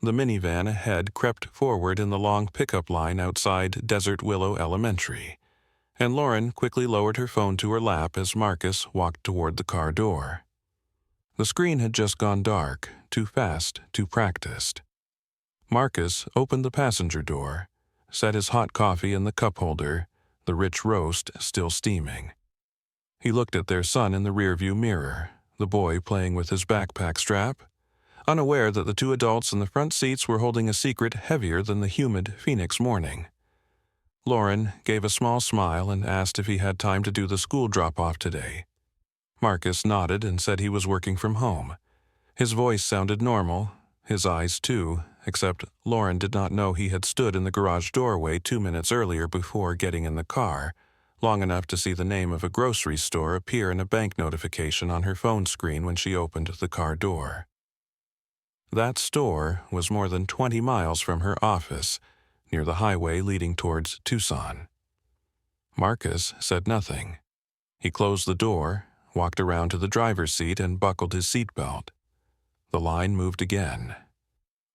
The minivan ahead crept forward in the long pickup line outside Desert Willow Elementary, and Lauren quickly lowered her phone to her lap as Marcus walked toward the car door. The screen had just gone dark, too fast, too practiced. Marcus opened the passenger door, set his hot coffee in the cup holder, the rich roast still steaming. He looked at their son in the rearview mirror, the boy playing with his backpack strap, unaware that the two adults in the front seats were holding a secret heavier than the humid Phoenix morning. Lauren gave a small smile and asked if he had time to do the school drop-off today. Marcus nodded and said he was working from home. His voice sounded normal, his eyes too, except Lauren did not know he had stood in the garage doorway 2 minutes earlier before getting in the car, long enough to see the name of a grocery store appear in a bank notification on her phone screen when she opened the car door. That store was more than 20 miles from her office, near the highway leading towards Tucson. Marcus said nothing. He closed the door, walked around to the driver's seat, and buckled his seatbelt. The line moved again.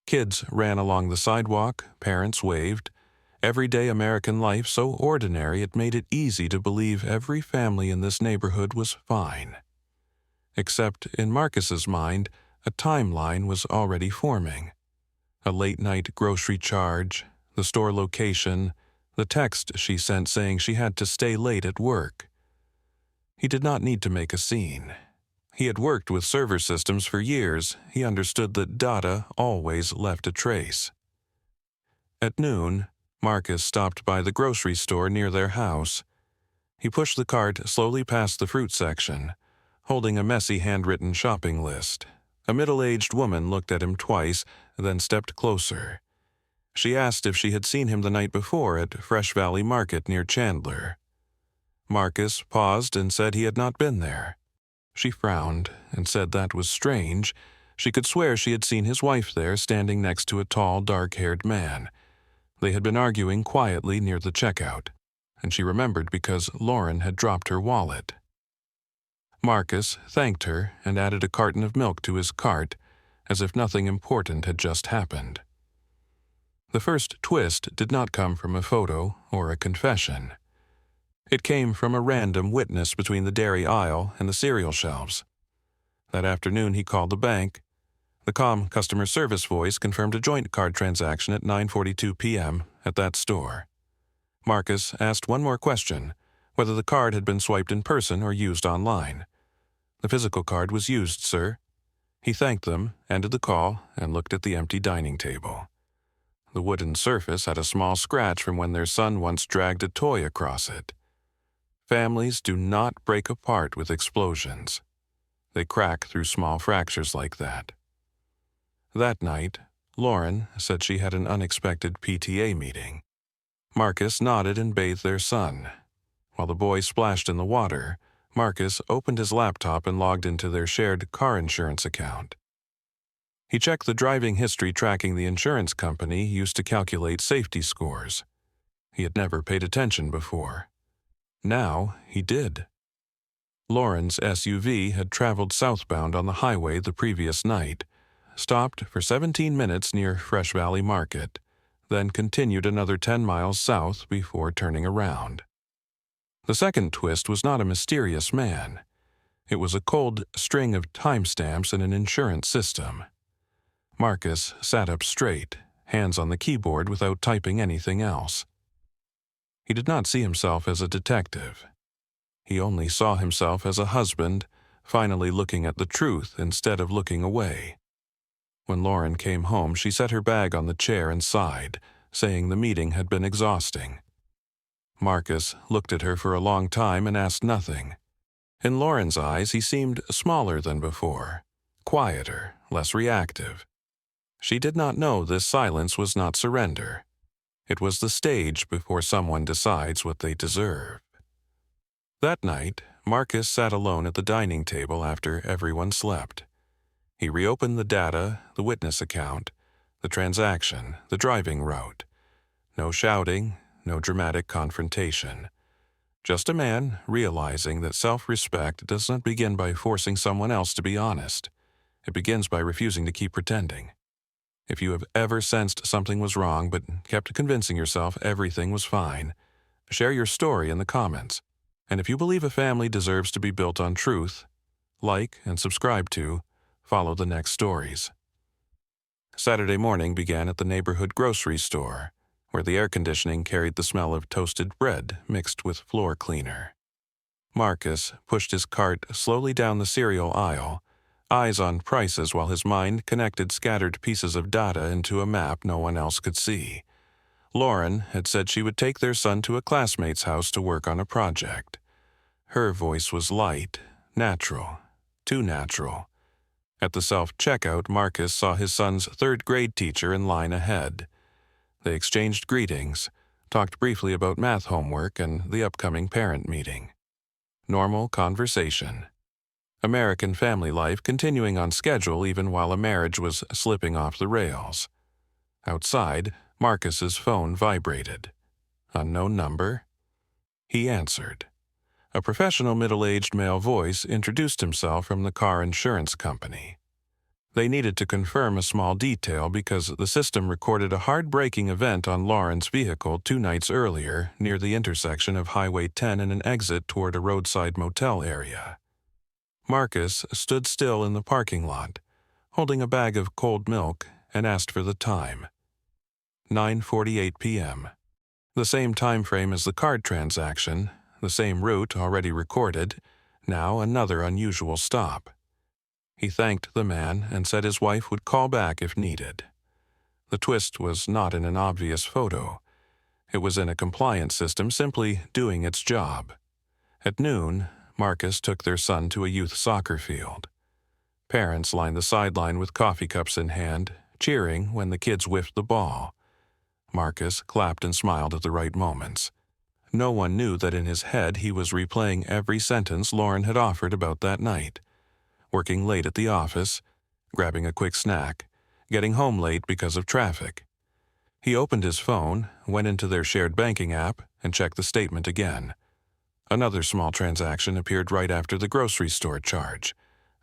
Kids ran along the sidewalk, parents waved. Everyday American life so ordinary it made it easy to believe every family in this neighborhood was fine. Except in Marcus's mind, a timeline was already forming. A late-night grocery charge, the store location, the text she sent saying she had to stay late at work. He did not need to make a scene. He had worked with server systems for years. He understood that data always left a trace. At noon, Marcus stopped by the grocery store near their house. He pushed the cart slowly past the fruit section, holding a messy handwritten shopping list. A middle-aged woman looked at him twice, then stepped closer. She asked if she had seen him the night before at Fresh Valley Market near Chandler. Marcus paused and said he had not been there. She frowned and said that was strange. She could swear she had seen his wife there standing next to a tall, dark-haired man. They had been arguing quietly near the checkout, and she remembered because Lauren had dropped her wallet. Marcus thanked her and added a carton of milk to his cart, as if nothing important had just happened. The first twist did not come from a photo or a confession. It came from a random witness between the dairy aisle and the cereal shelves. That afternoon he called the bank. The calm customer service voice confirmed a joint card transaction at 9:42 p.m. at that store. Marcus asked one more question, whether the card had been swiped in person or used online. "The physical card was used, sir." He thanked them, ended the call, and looked at the empty dining table. The wooden surface had a small scratch from when their son once dragged a toy across it. Families do not break apart with explosions. They crack through small fractures like that. That night, Lauren said she had an unexpected PTA meeting. Marcus nodded and bathed their son. While the boy splashed in the water, Marcus opened his laptop and logged into their shared car insurance account. He checked the driving history tracking the insurance company used to calculate safety scores. He had never paid attention before. Now he did. Lauren's SUV had traveled southbound on the highway the previous night, stopped for 17 minutes near Fresh Valley Market, then continued another 10 miles south before turning around. The second twist was not a mysterious man. It was a cold string of timestamps in an insurance system. Marcus sat up straight, hands on the keyboard without typing anything else. He did not see himself as a detective. He only saw himself as a husband, finally looking at the truth instead of looking away. When Lauren came home, she set her bag on the chair and sighed, saying the meeting had been exhausting. Marcus looked at her for a long time and asked nothing. In Lauren's eyes, he seemed smaller than before, quieter, less reactive. She did not know this silence was not surrender. It was the stage before someone decides what they deserve. That night, Marcus sat alone at the dining table after everyone slept. He reopened the data, the witness account, the transaction, the driving route. No shouting, no dramatic confrontation. Just a man realizing that self-respect does not begin by forcing someone else to be honest. It begins by refusing to keep pretending. If you have ever sensed something was wrong but kept convincing yourself everything was fine, share your story in the comments. And if you believe a family deserves to be built on truth, like and subscribe to Follow the Next Stories. Saturday morning began at the neighborhood grocery store, where the air conditioning carried the smell of toasted bread mixed with floor cleaner. Marcus pushed his cart slowly down the cereal aisle, eyes on prices while his mind connected scattered pieces of data into a map no one else could see. Lauren had said she would take their son to a classmate's house to work on a project. Her voice was light, natural, too natural. At the self-checkout, Marcus saw his son's third-grade teacher in line ahead. They exchanged greetings, talked briefly about math homework and the upcoming parent meeting. Normal conversation. American family life continuing on schedule even while a marriage was slipping off the rails. Outside, Marcus's phone vibrated. Unknown number? He answered. A professional middle-aged male voice introduced himself from the car insurance company. They needed to confirm a small detail because the system recorded a hard-braking event on Lauren's vehicle 2 nights earlier near the intersection of Highway 10 and an exit toward a roadside motel area. Marcus stood still in the parking lot, holding a bag of cold milk, and asked for the time. 9:48 p.m. The same time frame as the card transaction, the same route already recorded, now another unusual stop. He thanked the man and said his wife would call back if needed. The twist was not in an obvious photo. It was in a compliance system simply doing its job. At noon, Marcus took their son to a youth soccer field. Parents lined the sideline with coffee cups in hand, cheering when the kids whiffed the ball. Marcus clapped and smiled at the right moments. No one knew that in his head he was replaying every sentence Lauren had offered about that night. Working late at the office, grabbing a quick snack, getting home late because of traffic. He opened his phone, went into their shared banking app, and checked the statement again. Another small transaction appeared right after the grocery store charge,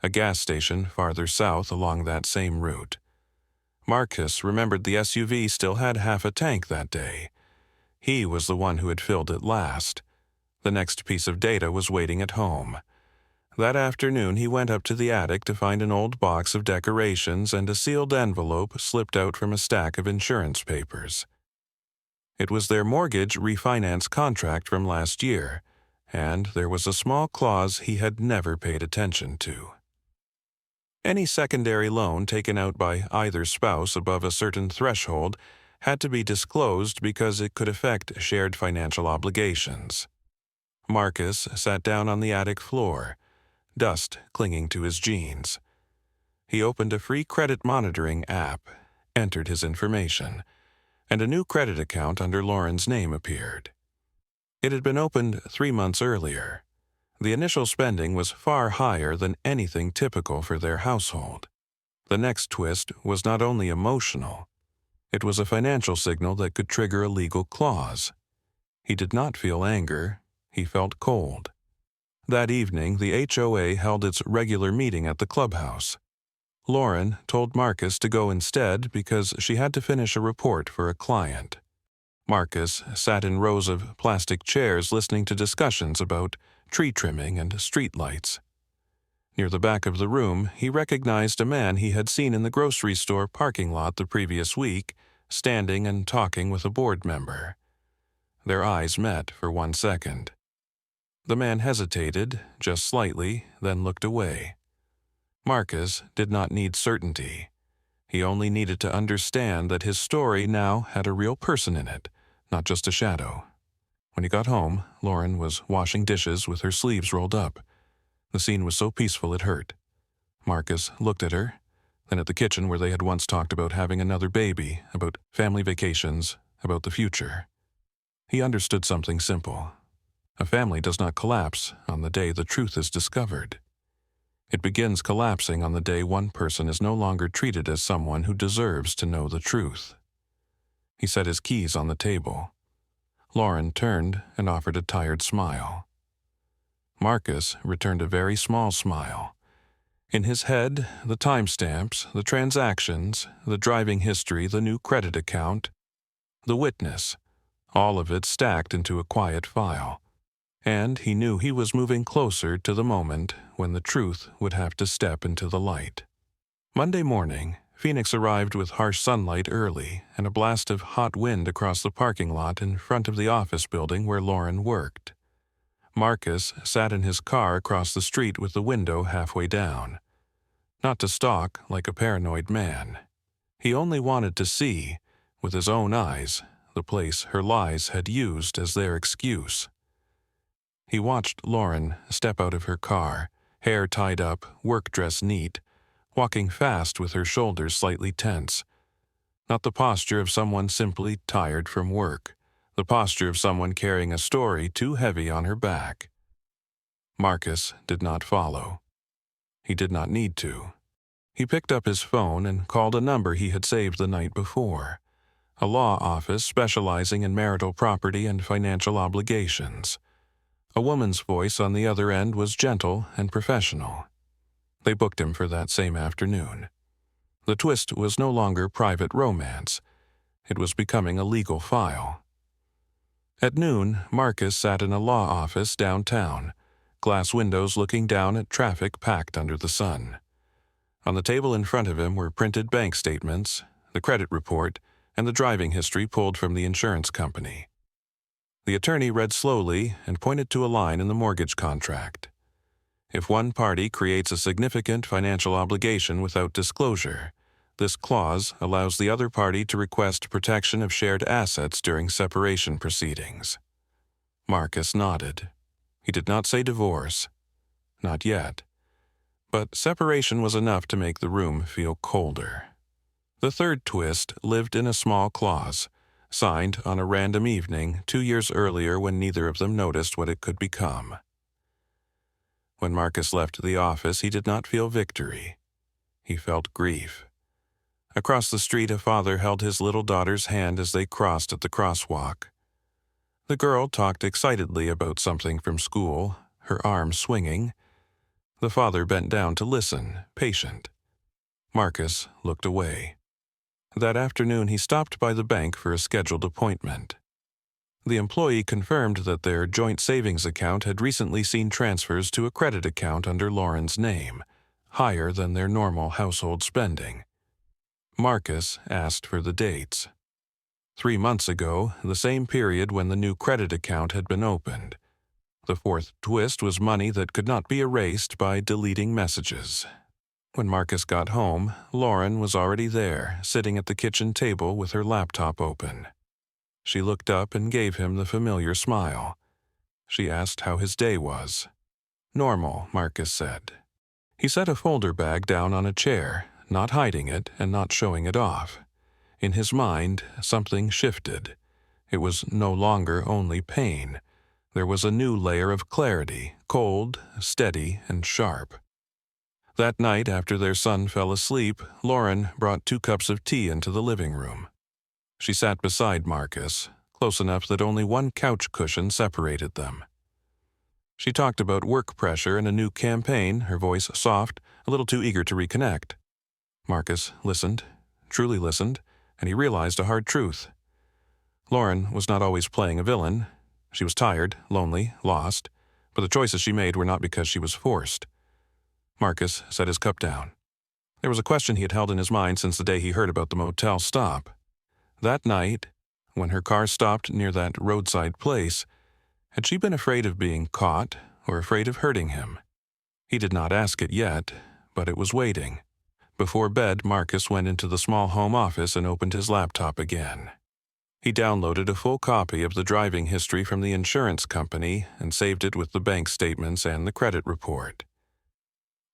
a gas station farther south along that same route. Marcus remembered the SUV still had half a tank that day. He was the one who had filled it last. The next piece of data was waiting at home. That afternoon he went up to the attic to find an old box of decorations and a sealed envelope slipped out from a stack of insurance papers. It was their mortgage refinance contract from last year, and there was a small clause he had never paid attention to. Any secondary loan taken out by either spouse above a certain threshold had to be disclosed because it could affect shared financial obligations. Marcus sat down on the attic floor, dust clinging to his jeans. He opened a free credit monitoring app, entered his information, and a new credit account under Lauren's name appeared. It had been opened 3 months earlier. The initial spending was far higher than anything typical for their household. The next twist was not only emotional, it was a financial signal that could trigger a legal clause. He did not feel anger, he felt cold. That evening, the HOA held its regular meeting at the clubhouse. Lauren told Marcus to go instead because she had to finish a report for a client. Marcus sat in rows of plastic chairs listening to discussions about tree trimming and streetlights. Near the back of the room, he recognized a man he had seen in the grocery store parking lot the previous week, standing and talking with a board member. Their eyes met for 1 second. The man hesitated, just slightly, then looked away. Marcus did not need certainty. He only needed to understand that his story now had a real person in it, not just a shadow. When he got home, Lauren was washing dishes with her sleeves rolled up. The scene was so peaceful it hurt. Marcus looked at her, then at the kitchen where they had once talked about having another baby, about family vacations, about the future. He understood something simple. A family does not collapse on the day the truth is discovered. It begins collapsing on the day one person is no longer treated as someone who deserves to know the truth. He set his keys on the table. Lauren turned and offered a tired smile. Marcus returned a very small smile. In his head, the timestamps, the transactions, the driving history, the new credit account, the witness, all of it stacked into a quiet file. And he knew he was moving closer to the moment when the truth would have to step into the light. Monday morning, Phoenix arrived with harsh sunlight early and a blast of hot wind across the parking lot in front of the office building where Lauren worked. Marcus sat in his car across the street with the window halfway down. Not to stalk like a paranoid man. He only wanted to see, with his own eyes, the place her lies had used as their excuse. He watched Lauren step out of her car, hair tied up, work dress neat, walking fast with her shoulders slightly tense. Not the posture of someone simply tired from work, the posture of someone carrying a story too heavy on her back. Marcus did not follow. He did not need to. He picked up his phone and called a number he had saved the night before, a law office specializing in marital property and financial obligations. A woman's voice on the other end was gentle and professional. They booked him for that same afternoon. The twist was no longer private romance. It was becoming a legal file. At noon, Marcus sat in a law office downtown, glass windows looking down at traffic packed under the sun. On the table in front of him were printed bank statements, the credit report, and the driving history pulled from the insurance company. The attorney read slowly and pointed to a line in the mortgage contract. If one party creates a significant financial obligation without disclosure, this clause allows the other party to request protection of shared assets during separation proceedings. Marcus nodded. He did not say divorce. Not yet. But separation was enough to make the room feel colder. The third twist lived in a small clause, signed on a random evening 2 years earlier when neither of them noticed what it could become. When Marcus left the office, he did not feel victory. He felt grief. Across the street, a father held his little daughter's hand as they crossed at the crosswalk. The girl talked excitedly about something from school, her arm swinging. The father bent down to listen, patient. Marcus looked away. That afternoon, he stopped by the bank for a scheduled appointment. The employee confirmed that their joint savings account had recently seen transfers to a credit account under Lauren's name, higher than their normal household spending. Marcus asked for the dates. 3 months ago, the same period when the new credit account had been opened. The fourth twist was money that could not be erased by deleting messages. When Marcus got home, Lauren was already there, sitting at the kitchen table with her laptop open. She looked up and gave him the familiar smile. She asked how his day was. Normal, Marcus said. He set a folder bag down on a chair, not hiding it and not showing it off. In his mind, something shifted. It was no longer only pain. There was a new layer of clarity, cold, steady, and sharp. That night, after their son fell asleep, Lauren brought 2 cups of tea into the living room. She sat beside Marcus, close enough that only one couch cushion separated them. She talked about work pressure and a new campaign, her voice soft, a little too eager to reconnect. Marcus listened, truly listened, and he realized a hard truth. Lauren was not always playing a villain. She was tired, lonely, lost, but the choices she made were not because she was forced. Marcus set his cup down. There was a question he had held in his mind since the day he heard about the motel stop. That night, when her car stopped near that roadside place, had she been afraid of being caught or afraid of hurting him? He did not ask it yet, but it was waiting. Before bed, Marcus went into the small home office and opened his laptop again. He downloaded a full copy of the driving history from the insurance company and saved it with the bank statements and the credit report.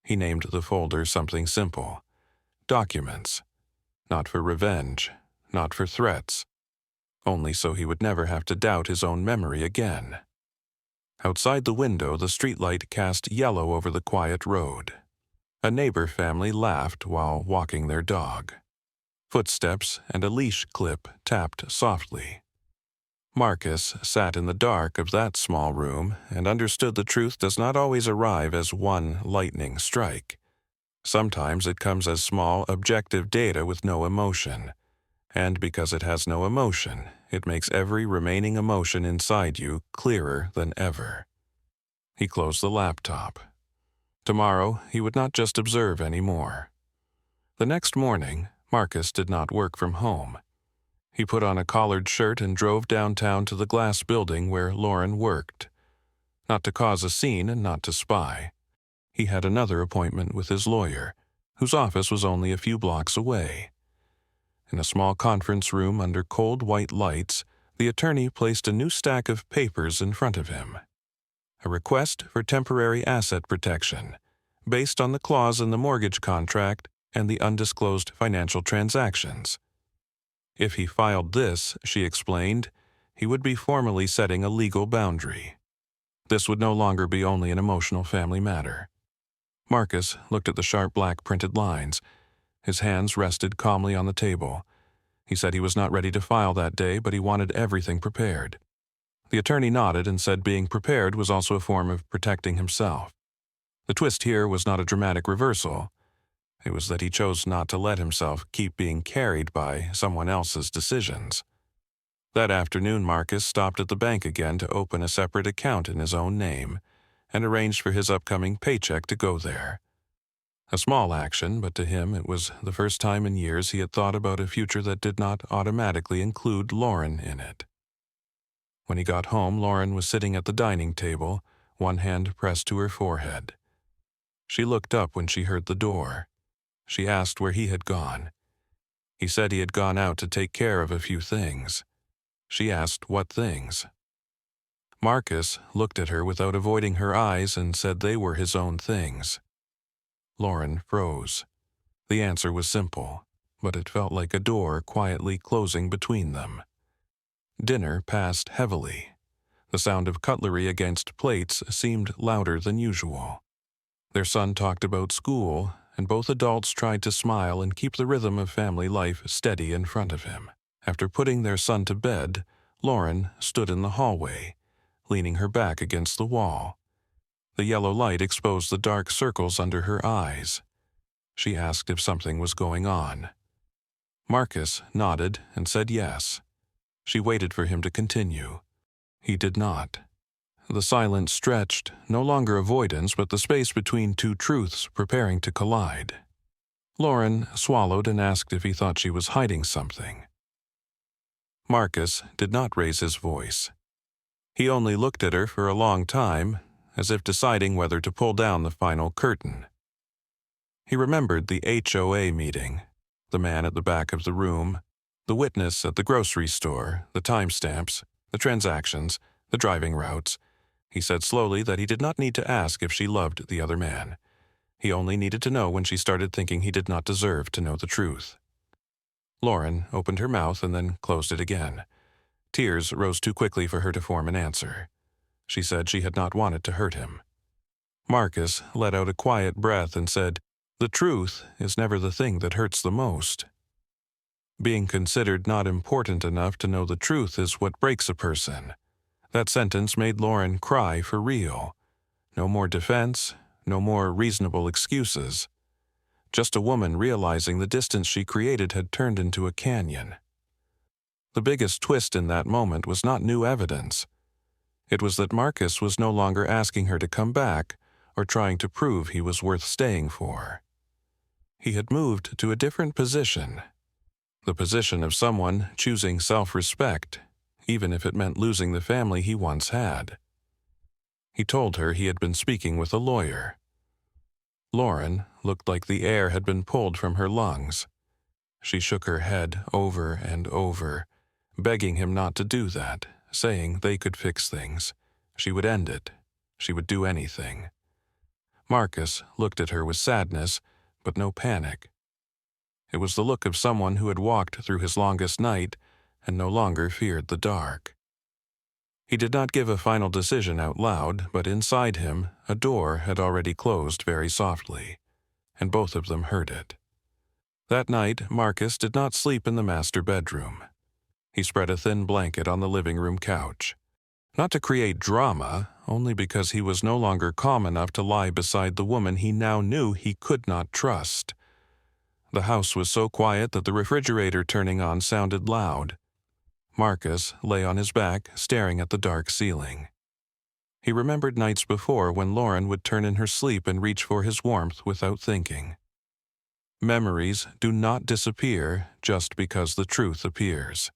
He named the folder something simple. Documents. Not for revenge, not for threats. Only so he would never have to doubt his own memory again. Outside the window, the streetlight cast yellow over the quiet road. A neighbor family laughed while walking their dog. Footsteps and a leash clip tapped softly. Marcus sat in the dark of that small room and understood the truth does not always arrive as one lightning strike. Sometimes it comes as small, objective data with no emotion. And because it has no emotion, it makes every remaining emotion inside you clearer than ever. He closed the laptop. Tomorrow, he would not just observe anymore. The next morning, Marcus did not work from home. He put on a collared shirt and drove downtown to the glass building where Lauren worked. Not to cause a scene and not to spy. He had another appointment with his lawyer, whose office was only a few blocks away. In a small conference room under cold white lights, the attorney placed a new stack of papers in front of him. A request for temporary asset protection, based on the clause in the mortgage contract and the undisclosed financial transactions. If he filed this, she explained, he would be formally setting a legal boundary. This would no longer be only an emotional family matter. Marcus looked at the sharp black printed lines. His hands rested calmly on the table. He said he was not ready to file that day, but he wanted everything prepared. The attorney nodded and said being prepared was also a form of protecting himself. The twist here was not a dramatic reversal. It was that he chose not to let himself keep being carried by someone else's decisions. That afternoon, Marcus stopped at the bank again to open a separate account in his own name and arranged for his upcoming paycheck to go there. A small action, but to him it was the first time in years he had thought about a future that did not automatically include Lauren in it. When he got home, Lauren was sitting at the dining table, one hand pressed to her forehead. She looked up when she heard the door. She asked where he had gone. He said he had gone out to take care of a few things. She asked what things. Marcus looked at her without avoiding her eyes and said they were his own things. Lauren froze. The answer was simple, but it felt like a door quietly closing between them. Dinner passed heavily. The sound of cutlery against plates seemed louder than usual. Their son talked about school, and both adults tried to smile and keep the rhythm of family life steady in front of him. After putting their son to bed, Lauren stood in the hallway, leaning her back against the wall. The yellow light exposed the dark circles under her eyes. She asked if something was going on. Marcus nodded and said yes. She waited for him to continue. He did not. The silence stretched, no longer avoidance, but the space between two truths preparing to collide. Lauren swallowed and asked if he thought she was hiding something. Marcus did not raise his voice. He only looked at her for a long time, as if deciding whether to pull down the final curtain. He remembered the HOA meeting, the man at the back of the room, the witness at the grocery store, the timestamps, the transactions, the driving routes. He said slowly that he did not need to ask if she loved the other man. He only needed to know when she started thinking he did not deserve to know the truth. Lauren opened her mouth and then closed it again. Tears rose too quickly for her to form an answer. She said she had not wanted to hurt him. Marcus let out a quiet breath and said, "The truth is never the thing that hurts the most." Being considered not important enough to know the truth is what breaks a person. That sentence made Lauren cry for real. No more defense, no more reasonable excuses. Just a woman realizing the distance she created had turned into a canyon. The biggest twist in that moment was not new evidence. It was that Marcus was no longer asking her to come back or trying to prove he was worth staying for. He had moved to a different position. The position of someone choosing self-respect, even if it meant losing the family he once had. He told her he had been speaking with a lawyer. Lauren looked like the air had been pulled from her lungs. She shook her head over and over, begging him not to do that, saying they could fix things. She would end it. She would do anything. Marcus looked at her with sadness, but no panic. It was the look of someone who had walked through his longest night and no longer feared the dark. He did not give a final decision out loud, but inside him, a door had already closed very softly, and both of them heard it. That night, Marcus did not sleep in the master bedroom. He spread a thin blanket on the living room couch. Not to create drama, only because he was no longer calm enough to lie beside the woman he now knew he could not trust. The house was so quiet that the refrigerator turning on sounded loud. Marcus lay on his back, staring at the dark ceiling. He remembered nights before when Lauren would turn in her sleep and reach for his warmth without thinking. Memories do not disappear just because the truth appears.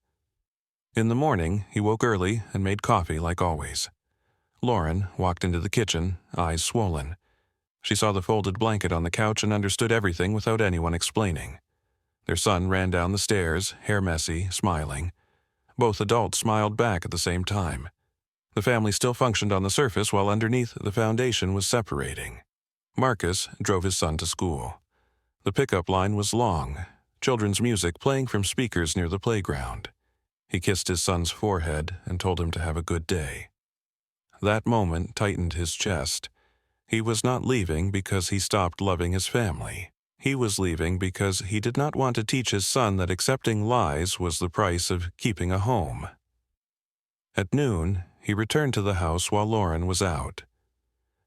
In the morning, he woke early and made coffee like always. Lauren walked into the kitchen, eyes swollen. She saw the folded blanket on the couch and understood everything without anyone explaining. Their son ran down the stairs, hair messy, smiling. Both adults smiled back at the same time. The family still functioned on the surface while underneath the foundation was separating. Marcus drove his son to school. The pickup line was long, children's music playing from speakers near the playground. He kissed his son's forehead and told him to have a good day. That moment tightened his chest. He was not leaving because he stopped loving his family. He was leaving because he did not want to teach his son that accepting lies was the price of keeping a home. At noon, he returned to the house while Lauren was out.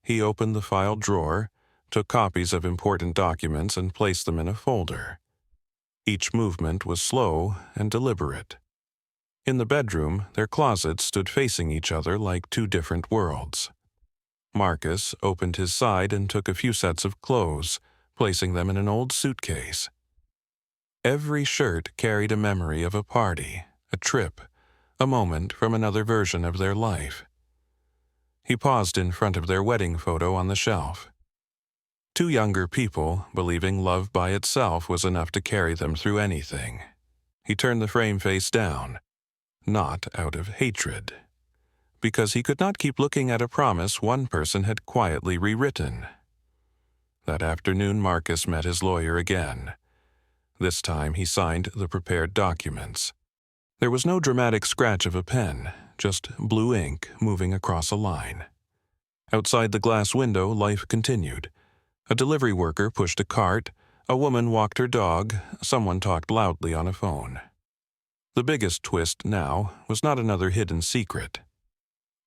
He opened the file drawer, took copies of important documents and placed them in a folder. Each movement was slow and deliberate. In the bedroom, their closets stood facing each other like two different worlds. Marcus opened his side and took a few sets of clothes, placing them in an old suitcase. Every shirt carried a memory of a party, a trip, a moment from another version of their life. He paused in front of their wedding photo on the shelf. Two younger people believing love by itself was enough to carry them through anything. He turned the frame face down, not out of hatred, because he could not keep looking at a promise one person had quietly rewritten. That afternoon, Marcus met his lawyer again. This time he signed the prepared documents. There was no dramatic scratch of a pen, just blue ink moving across a line. Outside the glass window, life continued. A delivery worker pushed a cart, a woman walked her dog, someone talked loudly on a phone. The biggest twist now was not another hidden secret.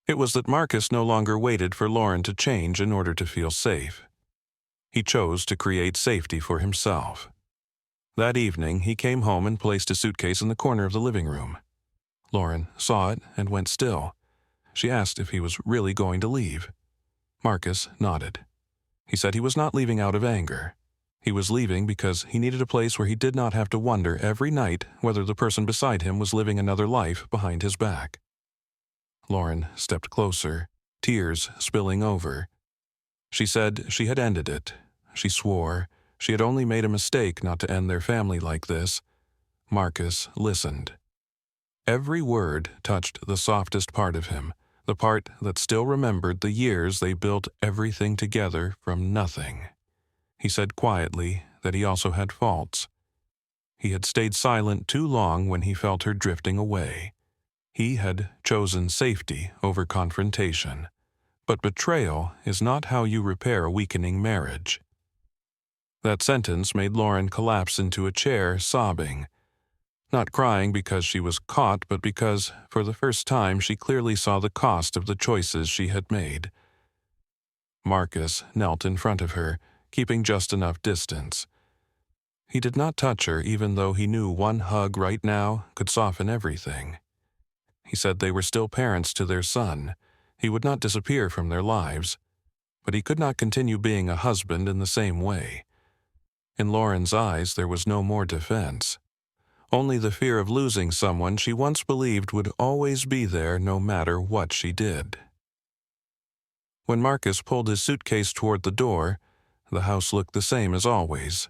It was that Marcus no longer waited for Lauren to change in order to feel safe. He chose to create safety for himself. That evening, he came home and placed his suitcase in the corner of the living room. Lauren saw it and went still. She asked if he was really going to leave. Marcus nodded. He said he was not leaving out of anger. He was leaving because he needed a place where he did not have to wonder every night whether the person beside him was living another life behind his back. Lauren stepped closer, tears spilling over. She said she had ended it. She swore she had only made a mistake not to end their family like this. Marcus listened. Every word touched the softest part of him, the part that still remembered the years they built everything together from nothing. He said quietly that he also had faults. He had stayed silent too long when he felt her drifting away. He had chosen safety over confrontation. But betrayal is not how you repair a weakening marriage. That sentence made Lauren collapse into a chair, sobbing. Not crying because she was caught, but because, for the first time, she clearly saw the cost of the choices she had made. Marcus knelt in front of her, keeping just enough distance. He did not touch her, even though he knew one hug right now could soften everything. He said they were still parents to their son. He would not disappear from their lives, but he could not continue being a husband in the same way. In Lauren's eyes, there was no more defense. Only the fear of losing someone she once believed would always be there no matter what she did. When Marcus pulled his suitcase toward the door, the house looked the same as always.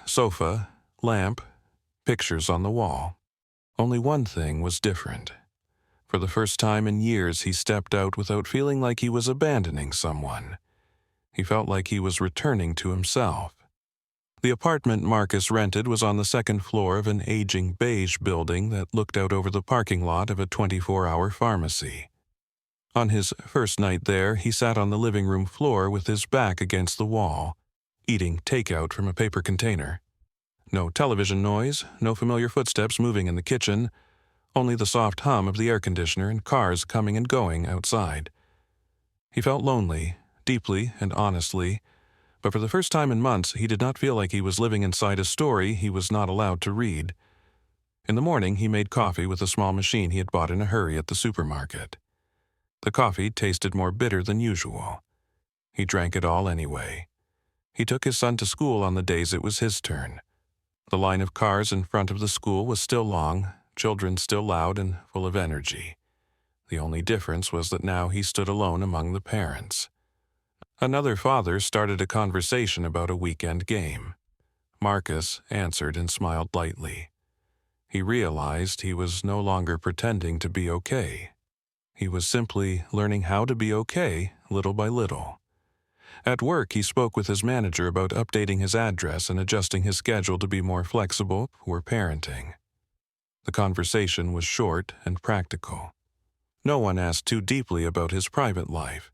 Sofa, lamp, pictures on the wall. Only one thing was different. For the first time in years, he stepped out without feeling like he was abandoning someone. He felt like he was returning to himself. The apartment Marcus rented was on the second floor of an aging beige building that looked out over the parking lot of a 24-hour pharmacy. On his first night there, he sat on the living room floor with his back against the wall, eating takeout from a paper container. No television noise, no familiar footsteps moving in the kitchen, only the soft hum of the air conditioner and cars coming and going outside. He felt lonely, deeply and honestly, but for the first time in months he did not feel like he was living inside a story he was not allowed to read. In the morning he made coffee with a small machine he had bought in a hurry at the supermarket. The coffee tasted more bitter than usual. He drank it all anyway. He took his son to school on the days it was his turn. The line of cars in front of the school was still long, children still loud and full of energy. The only difference was that now he stood alone among the parents. Another father started a conversation about a weekend game. Marcus answered and smiled lightly. He realized he was no longer pretending to be okay. He was simply learning how to be okay little by little. At work, he spoke with his manager about updating his address and adjusting his schedule to be more flexible for parenting. The conversation was short and practical. No one asked too deeply about his private life.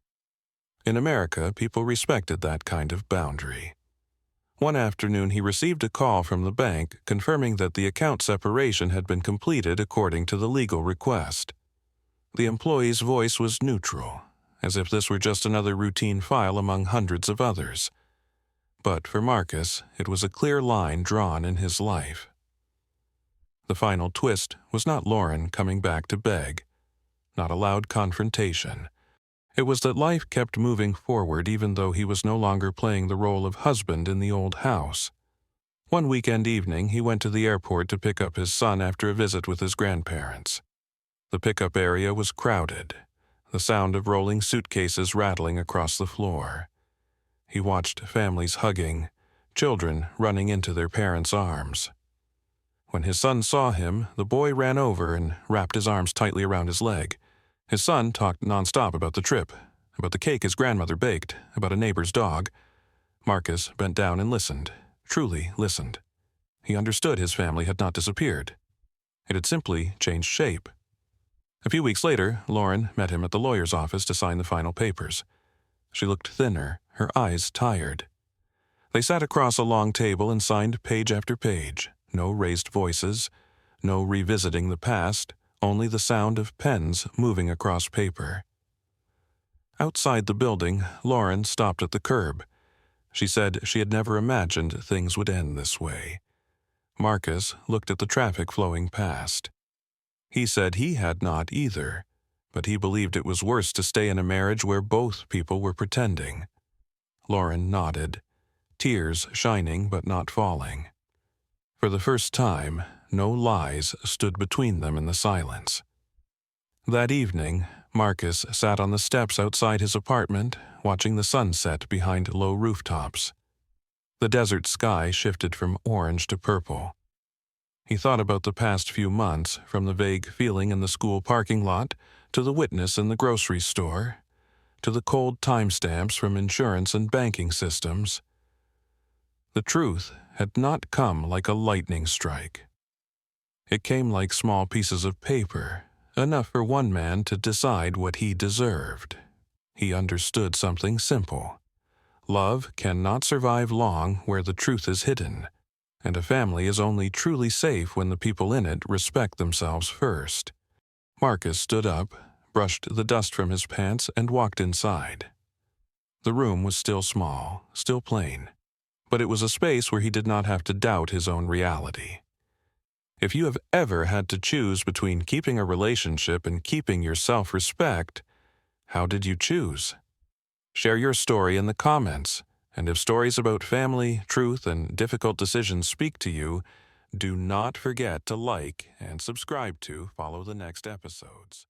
In America, people respected that kind of boundary. One afternoon, he received a call from the bank confirming that the account separation had been completed according to the legal request. The employee's voice was neutral, as if this were just another routine file among hundreds of others. But for Marcus, it was a clear line drawn in his life. The final twist was not Lauren coming back to beg, not a loud confrontation. It was that life kept moving forward even though he was no longer playing the role of husband in the old house. One weekend evening, he went to the airport to pick up his son after a visit with his grandparents. The pickup area was crowded, the sound of rolling suitcases rattling across the floor. He watched families hugging, children running into their parents' arms. When his son saw him, the boy ran over and wrapped his arms tightly around his leg. His son talked nonstop about the trip, about the cake his grandmother baked, about a neighbor's dog. Marcus bent down and listened, truly listened. He understood his family had not disappeared. It had simply changed shape. A few weeks later, Lauren met him at the lawyer's office to sign the final papers. She looked thinner, her eyes tired. They sat across a long table and signed page after page. No raised voices, no revisiting the past, only the sound of pens moving across paper. Outside the building, Lauren stopped at the curb. She said she had never imagined things would end this way. Marcus looked at the traffic flowing past. He said he had not either, but he believed it was worse to stay in a marriage where both people were pretending. Lauren nodded, tears shining but not falling. For the first time, no lies stood between them in the silence. That evening, Marcus sat on the steps outside his apartment, watching the sunset behind low rooftops. The desert sky shifted from orange to purple. He thought about the past few months, from the vague feeling in the school parking lot, to the witness in the grocery store, to the cold timestamps from insurance and banking systems. The truth had not come like a lightning strike. It came like small pieces of paper, enough for one man to decide what he deserved. He understood something simple. Love cannot survive long where the truth is hidden, and a family is only truly safe when the people in it respect themselves first. Marcus stood up, brushed the dust from his pants, and walked inside. The room was still small, still plain, but it was a space where he did not have to doubt his own reality. If you have ever had to choose between keeping a relationship and keeping your self-respect, how did you choose? Share your story in the comments, and if stories about family, truth, and difficult decisions speak to you, do not forget to like and subscribe to follow the next episodes.